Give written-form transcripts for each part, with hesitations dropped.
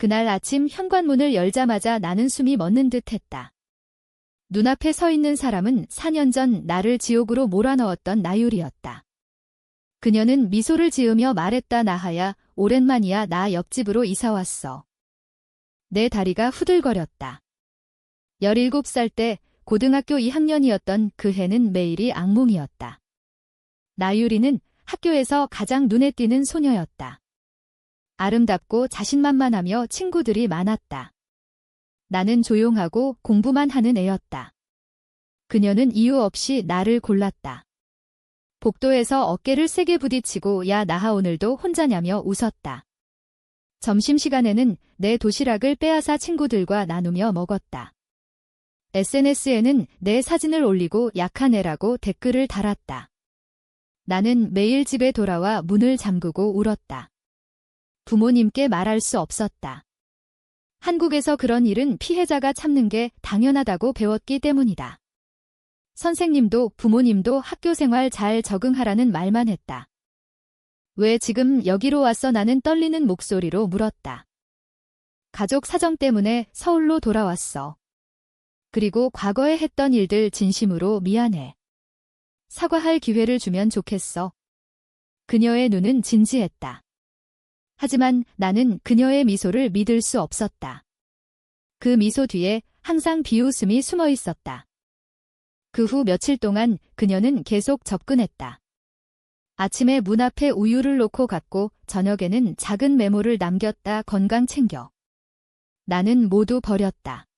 그날 아침 현관문을 열자마자 나는 숨이 멎는 듯 했다. 눈앞에 서 있는 사람은 4년 전 나를 지옥으로 몰아넣었던 나율이었다. 그녀는 미소를 지으며 말했다. 나하야, 오랜만이야. 나 옆집으로 이사왔어. 내 다리가 후들거렸다. 17살 때 고등학교 2학년이었던 그 해는 매일이 악몽이었다. 나유리는 학교에서 가장 눈에 띄는 소녀였다. 아름답고 자신만만하며 친구들이 많았다. 나는 조용하고 공부만 하는 애였다. 그녀는 이유 없이 나를 골랐다. 복도에서 어깨를 세게 부딪히고 야 나하 오늘도 혼자냐며 웃었다. 점심시간에는 내 도시락을 빼앗아 친구들과 나누며 먹었다. SNS에는 내 사진을 올리고 약한 애라고 댓글을 달았다. 나는 매일 집에 돌아와 문을 잠그고 울었다. 부모님께 말할 수 없었다. 한국에서 그런 일은 피해자가 참는 게 당연하다고 배웠기 때문이다. 선생님도 부모님도 학교 생활 잘 적응하라는 말만 했다. 왜 지금 여기로 왔어? 나는 떨리는 목소리로 물었다. 가족 사정 때문에 서울로 돌아왔어. 그리고 과거에 했던 일들 진심으로 미안해. 사과할 기회를 주면 좋겠어. 그녀의 눈은 진지했다. 하지만 나는 그녀의 미소를 믿을 수 없었다. 그 미소 뒤에 항상 비웃음이 숨어 있었다. 그 후 며칠 동안 그녀는 계속 접근했다. 아침에 문 앞에 우유를 놓고 갔고 저녁에는 작은 메모를 남겼다. 건강 챙겨. 나는 모두 버렸다.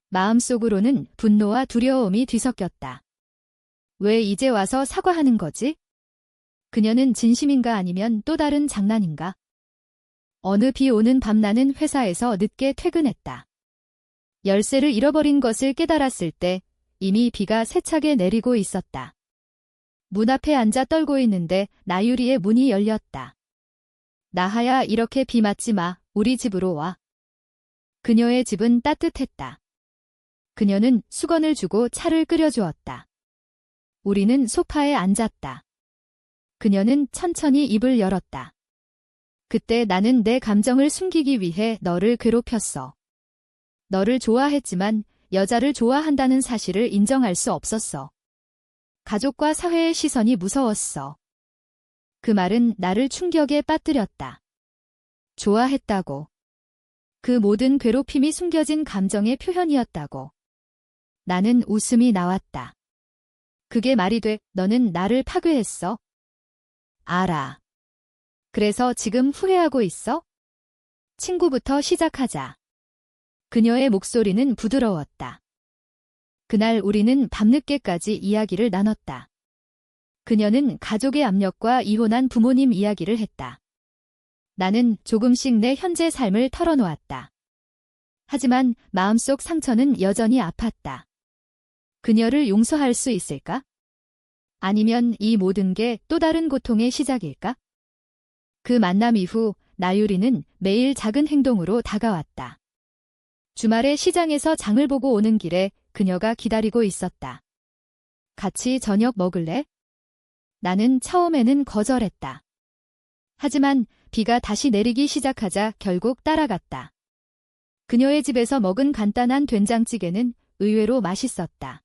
마음속으로는 분노와 두려움이 뒤섞였다. 왜 이제 와서 사과하는 거지? 그녀는 진심인가 아니면 또 다른 장난인가? 어느 비 오는 밤 나는 회사에서 늦게 퇴근했다. 열쇠를 잃어버린 것을 깨달았을 때 이미 비가 세차게 내리고 있었다. 문 앞에 앉아 떨고 있는데 나유리의 문이 열렸다. 나하야, 이렇게 비 맞지 마. 우리 집으로 와. 그녀의 집은 따뜻했다. 그녀는 수건을 주고 차를 끓여주었다. 우리는 소파에 앉았다. 그녀는 천천히 입을 열었다. 그때 나는 내 감정을 숨기기 위해 너를 괴롭혔어. 너를 좋아했지만 여자를 좋아한다는 사실을 인정할 수 없었어. 가족과 사회의 시선이 무서웠어. 그 말은 나를 충격에 빠뜨렸다. 좋아했다고. 그 모든 괴롭힘이 숨겨진 감정의 표현이었다고. 나는 웃음이 나왔다. 그게 말이 돼? 너는 나를 파괴했어? 알아. 그래서 지금 후회하고 있어? 친구부터 시작하자. 그녀의 목소리는 부드러웠다. 그날 우리는 밤늦게까지 이야기를 나눴다. 그녀는 가족의 압력과 이혼한 부모님 이야기를 했다. 나는 조금씩 내 현재 삶을 털어놓았다. 하지만 마음속 상처는 여전히 아팠다. 그녀를 용서할 수 있을까? 아니면 이 모든 게 또 다른 고통의 시작일까? 그 만남 이후 나유리는 매일 작은 행동으로 다가왔다. 주말에 시장에서 장을 보고 오는 길에 그녀가 기다리고 있었다. 같이 저녁 먹을래? 나는 처음에는 거절했다. 하지만 비가 다시 내리기 시작하자 결국 따라갔다. 그녀의 집에서 먹은 간단한 된장찌개는 의외로 맛있었다.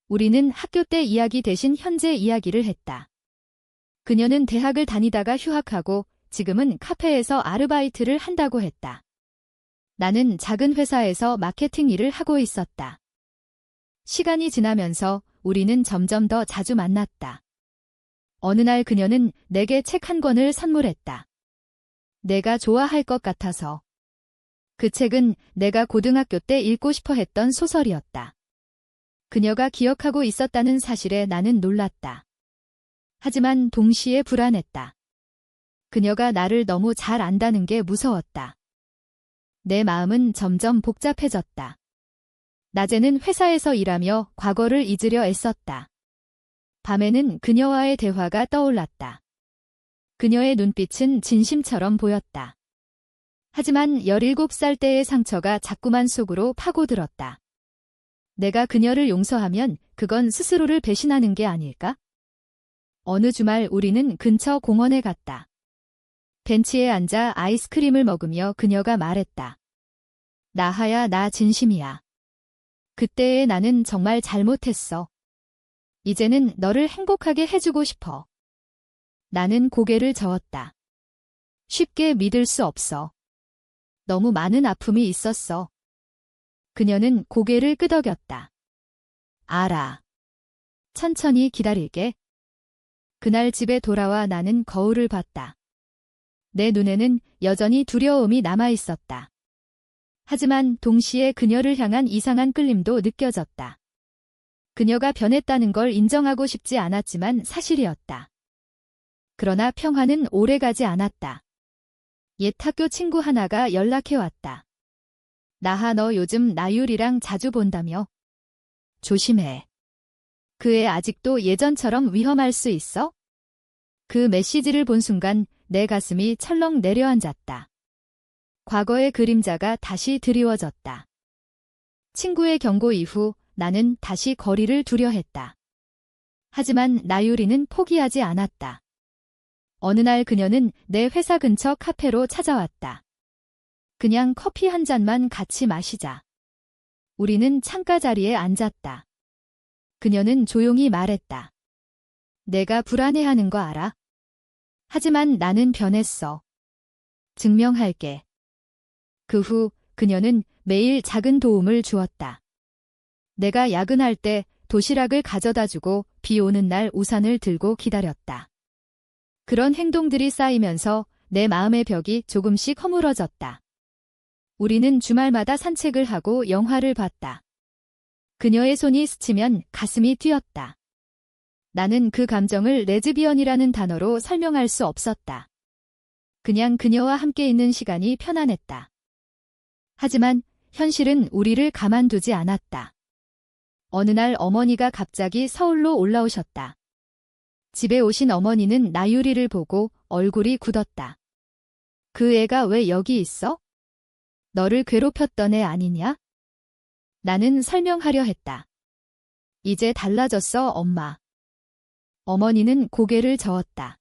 우리는 학교 때 이야기 대신 현재 이야기를 했다. 그녀는 대학을 다니다가 휴학하고 지금은 카페에서 아르바이트를 한다고 했다. 나는 작은 회사에서 마케팅 일을 하고 있었다. 시간이 지나면서 우리는 점점 더 자주 만났다. 어느 날 그녀는 내게 책 한 권을 선물했다. 내가 좋아할 것 같아서. 그 책은 내가 고등학교 때 읽고 싶어 했던 소설이었다. 그녀가 기억하고 있었다는 사실에 나는 놀랐다. 하지만 동시에 불안했다. 그녀가 나를 너무 잘 안다는 게 무서웠다. 내 마음은 점점 복잡해졌다. 낮에는 회사에서 일하며 과거를 잊으려 애썼다. 밤에는 그녀와의 대화가 떠올랐다. 그녀의 눈빛은 진심처럼 보였다. 하지만 17살 때의 상처가 자꾸만 속으로 파고들었다. 내가 그녀를 용서하면 그건 스스로를 배신하는 게 아닐까? 어느 주말 우리는 근처 공원에 갔다. 벤치에 앉아 아이스크림을 먹으며 그녀가 말했다. 나하야, 나 진심이야. 그때의 나는 정말 잘못했어. 이제는 너를 행복하게 해주고 싶어. 나는 고개를 저었다. 쉽게 믿을 수 없어. 너무 많은 아픔이 있었어. 그녀는 고개를 끄덕였다. 알아. 천천히 기다릴게. 그날 집에 돌아와 나는 거울을 봤다. 내 눈에는 여전히 두려움이 남아 있었다. 하지만 동시에 그녀를 향한 이상한 끌림도 느껴졌다. 그녀가 변했다는 걸 인정하고 싶지 않았지만 사실이었다. 그러나 평화는 오래가지 않았다. 옛 학교 친구 하나가 연락해왔다. 나하, 너 요즘 나율이랑 자주 본다며? 조심해. 그 애 아직도 예전처럼 위험할 수 있어? 그 메시지를 본 순간 내 가슴이 철렁 내려앉았다. 과거의 그림자가 다시 드리워졌다. 친구의 경고 이후 나는 다시 거리를 두려 했다. 하지만 나유리는 포기하지 않았다. 어느 날 그녀는 내 회사 근처 카페로 찾아왔다. 그냥 커피 한 잔만 같이 마시자. 우리는 창가 자리에 앉았다. 그녀는 조용히 말했다. 내가 불안해하는 거 알아? 하지만 나는 변했어. 증명할게. 그 후 그녀는 매일 작은 도움을 주었다. 내가 야근할 때 도시락을 가져다주고 비 오는 날 우산을 들고 기다렸다. 그런 행동들이 쌓이면서 내 마음의 벽이 조금씩 허물어졌다. 우리는 주말마다 산책을 하고 영화를 봤다. 그녀의 손이 스치면 가슴이 뛰었다. 나는 그 감정을 레즈비언이라는 단어로 설명할 수 없었다. 그냥 그녀와 함께 있는 시간이 편안했다. 하지만 현실은 우리를 가만두지 않았다. 어느 날 어머니가 갑자기 서울로 올라오셨다. 집에 오신 어머니는 나유리를 보고 얼굴이 굳었다. 그 애가 왜 여기 있어? 너를 괴롭혔던 애 아니냐? 나는 설명하려 했다. 이제 달라졌어, 엄마. 어머니는 고개를 저었다.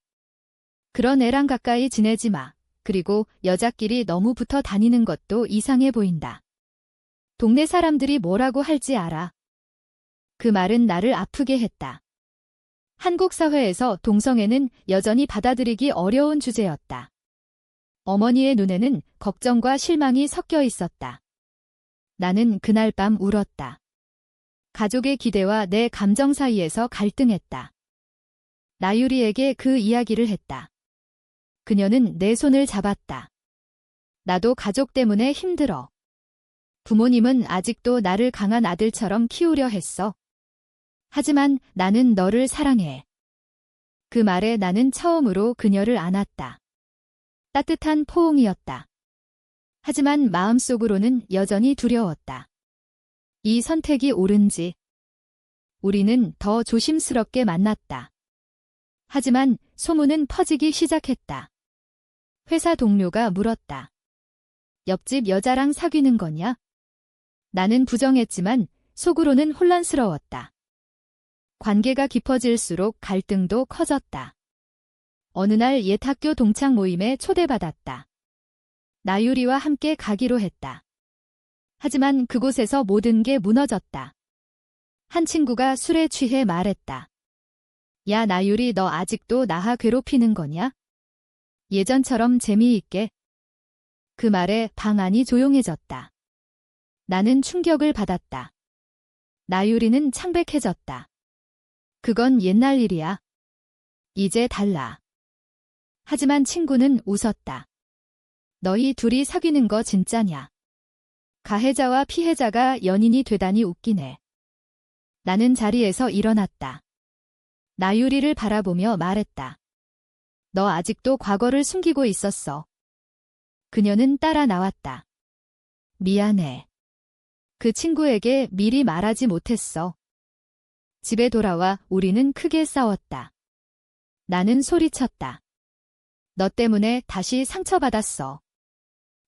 그런 애랑 가까이 지내지 마. 그리고 여자끼리 너무 붙어 다니는 것도 이상해 보인다. 동네 사람들이 뭐라고 할지 알아. 그 말은 나를 아프게 했다. 한국 사회에서 동성애는 여전히 받아들이기 어려운 주제였다. 어머니의 눈에는 걱정과 실망이 섞여 있었다. 나는 그날 밤 울었다. 가족의 기대와 내 감정 사이에서 갈등했다. 나유리에게 그 이야기를 했다. 그녀는 내 손을 잡았다. 나도 가족 때문에 힘들어. 부모님은 아직도 나를 강한 아들처럼 키우려 했어. 하지만 나는 너를 사랑해. 그 말에 나는 처음으로 그녀를 안았다. 따뜻한 포옹이었다. 하지만 마음속으로는 여전히 두려웠다. 이 선택이 옳은지. 우리는 더 조심스럽게 만났다. 하지만 소문은 퍼지기 시작했다. 회사 동료가 물었다. 옆집 여자랑 사귀는 거냐? 나는 부정했지만 속으로는 혼란스러웠다. 관계가 깊어질수록 갈등도 커졌다. 어느 날 옛 학교 동창 모임에 초대받았다. 나유리와 함께 가기로 했다. 하지만 그곳에서 모든 게 무너졌다. 한 친구가 술에 취해 말했다. 야, 나유리, 너 아직도 나하 괴롭히는 거냐? 예전처럼 재미있게. 그 말에 방 안이 조용해졌다. 나는 충격을 받았다. 나유리는 창백해졌다. 그건 옛날 일이야. 이제 달라. 하지만 친구는 웃었다. 너희 둘이 사귀는 거 진짜냐? 가해자와 피해자가 연인이 되다니 웃기네. 나는 자리에서 일어났다. 나유리를 바라보며 말했다. 너 아직도 과거를 숨기고 있었어. 그녀는 따라 나왔다. 미안해. 그 친구에게 미리 말하지 못했어. 집에 돌아와 우리는 크게 싸웠다. 나는 소리쳤다. 너 때문에 다시 상처받았어.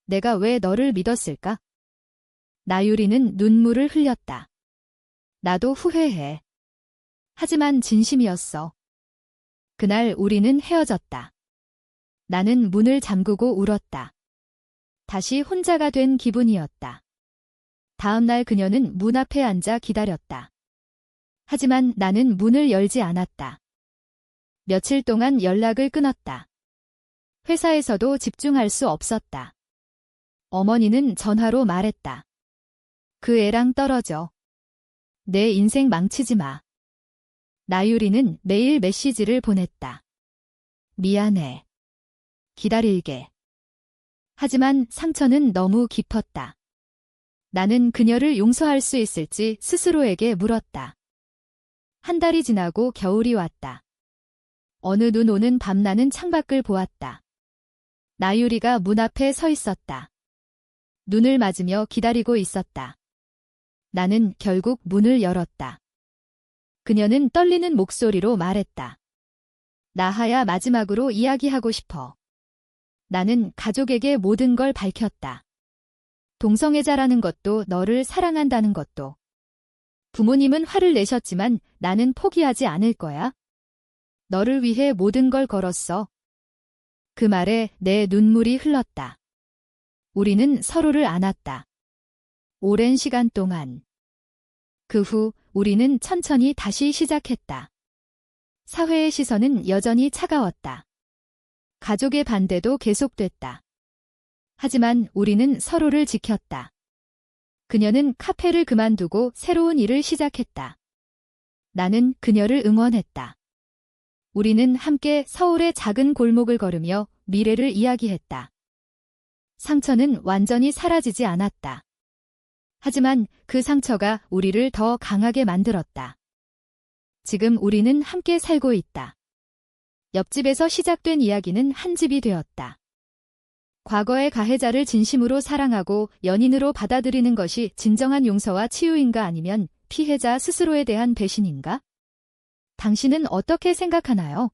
내가 왜 너를 믿었을까? 나유리는 눈물을 흘렸다. 나도 후회해. 하지만 진심이었어. 그날 우리는 헤어졌다. 나는 문을 잠그고 울었다. 다시 혼자가 된 기분이었다. 다음 날 그녀는 문 앞에 앉아 기다렸다. 하지만 나는 문을 열지 않았다. 며칠 동안 연락을 끊었다. 회사에서도 집중할 수 없었다. 어머니는 전화로 말했다. 그 애랑 떨어져. 내 인생 망치지 마. 나유리는 매일 메시지를 보냈다. 미안해. 기다릴게. 하지만 상처는 너무 깊었다. 나는 그녀를 용서할 수 있을지 스스로에게 물었다. 한 달이 지나고 겨울이 왔다. 어느 눈 오는 밤 나는 창밖을 보았다. 나유리가 문 앞에 서 있었다. 눈을 맞으며 기다리고 있었다. 나는 결국 문을 열었다. 그녀는 떨리는 목소리로 말했다. 나하야, 마지막으로 이야기하고 싶어. 나는 가족에게 모든 걸 밝혔다. 동성애자라는 것도 너를 사랑한다는 것도. 부모님은 화를 내셨지만 나는 포기하지 않을 거야. 너를 위해 모든 걸 걸었어. 그 말에 내 눈물이 흘렀다. 우리는 서로를 안았다. 오랜 시간 동안. 그 후 우리는 천천히 다시 시작했다. 사회의 시선은 여전히 차가웠다. 가족의 반대도 계속됐다. 하지만 우리는 서로를 지켰다. 그녀는 카페를 그만두고 새로운 일을 시작했다. 나는 그녀를 응원했다. 우리는 함께 서울의 작은 골목을 걸으며 미래를 이야기했다. 상처는 완전히 사라지지 않았다. 하지만 그 상처가 우리를 더 강하게 만들었다. 지금 우리는 함께 살고 있다. 옆집에서 시작된 이야기는 한 집이 되었다. 과거의 가해자를 진심으로 사랑하고 연인으로 받아들이는 것이 진정한 용서와 치유인가, 아니면 피해자 스스로에 대한 배신인가? 당신은 어떻게 생각하나요?